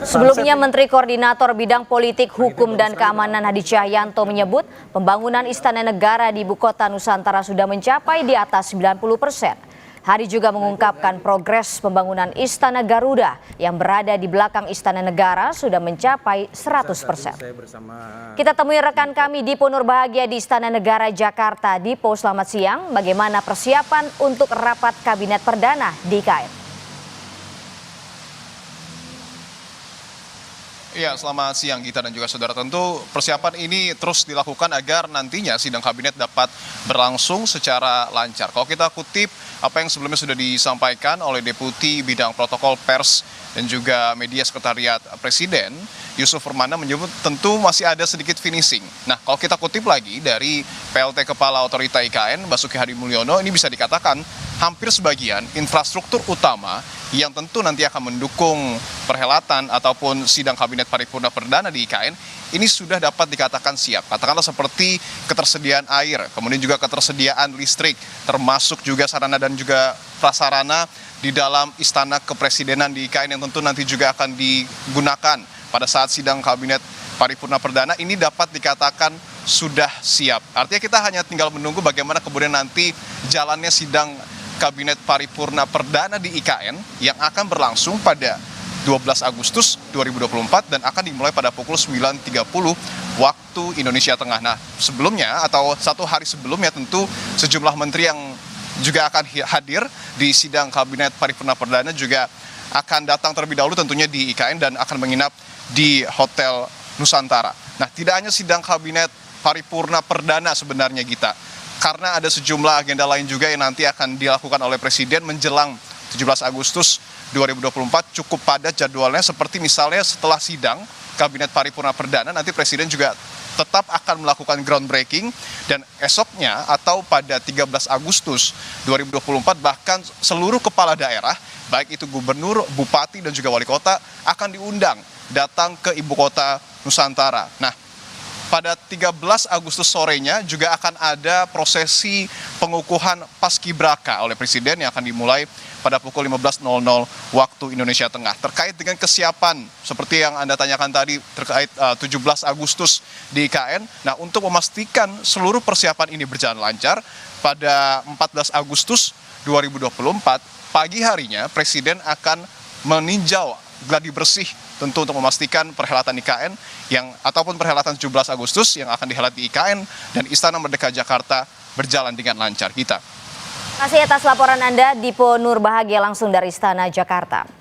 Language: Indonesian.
Sebelumnya, Menteri Koordinator Bidang Politik, Hukum, dan Keamanan Hadi Cahyanto menyebut pembangunan Istana Negara di Ibu Kota Nusantara sudah mencapai di atas 90%. Hadi juga mengungkapkan progres pembangunan Istana Garuda yang berada di belakang Istana Negara sudah mencapai 100%. Kita temui rekan kami Dipo Nurbahagia di Istana Negara Jakarta. Dipo, selamat siang. Bagaimana persiapan untuk rapat Kabinet Perdana di IKN? Ya, selamat siang Gita dan juga saudara. Tentu persiapan ini terus dilakukan agar nantinya sidang kabinet dapat berlangsung secara lancar. Kalau kita kutip apa yang sebelumnya sudah disampaikan oleh Deputi Bidang Protokol Pers dan juga Media Sekretariat Presiden, Yusuf Permana menyebut tentu masih ada sedikit finishing. Nah, kalau kita kutip lagi dari PLT Kepala Otorita IKN, Basuki Hadi Mulyono, ini bisa dikatakan hampir sebagian infrastruktur utama yang tentu nanti akan mendukung perhelatan ataupun sidang kabinet paripurna perdana di IKN ini sudah dapat dikatakan siap. Katakanlah seperti ketersediaan air, kemudian juga ketersediaan listrik, termasuk juga sarana dan juga prasarana di dalam istana kepresidenan di IKN yang tentu nanti juga akan digunakan pada saat sidang kabinet paripurna perdana ini dapat dikatakan sudah siap. Artinya kita hanya tinggal menunggu bagaimana kemudian nanti jalannya sidang Kabinet Paripurna Perdana di IKN yang akan berlangsung pada 12 Agustus 2024 dan akan dimulai pada pukul 9.30 waktu Indonesia Tengah. Nah, sebelumnya atau satu hari sebelumnya tentu sejumlah menteri yang juga akan hadir di sidang Kabinet Paripurna Perdana juga akan datang terlebih dahulu tentunya di IKN dan akan menginap di Hotel Nusantara. Nah, tidak hanya sidang Kabinet Paripurna Perdana sebenarnya, Gita, karena ada sejumlah agenda lain juga yang nanti akan dilakukan oleh Presiden menjelang 17 Agustus 2024 cukup padat jadwalnya, seperti misalnya setelah sidang Kabinet Paripurna Perdana nanti Presiden juga tetap akan melakukan groundbreaking dan esoknya atau pada 13 Agustus 2024 bahkan seluruh kepala daerah baik itu gubernur, bupati dan juga wali kota akan diundang datang ke Ibu Kota Nusantara. Nah, pada 13 Agustus sorenya juga akan ada prosesi pengukuhan Paskibraka oleh Presiden yang akan dimulai pada pukul 15.00 waktu Indonesia Tengah. Terkait dengan kesiapan seperti yang Anda tanyakan tadi terkait 17 Agustus di IKN, nah untuk memastikan seluruh persiapan ini berjalan lancar, pada 14 Agustus 2024 pagi harinya Presiden akan meninjau gladi bersih tentu untuk memastikan perhelatan IKN ataupun perhelatan 17 Agustus yang akan dihelat di IKN dan Istana Merdeka Jakarta berjalan dengan lancar. Kita. Terima kasih atas laporan Anda, Dipo Nurbahagia langsung dari Istana Jakarta.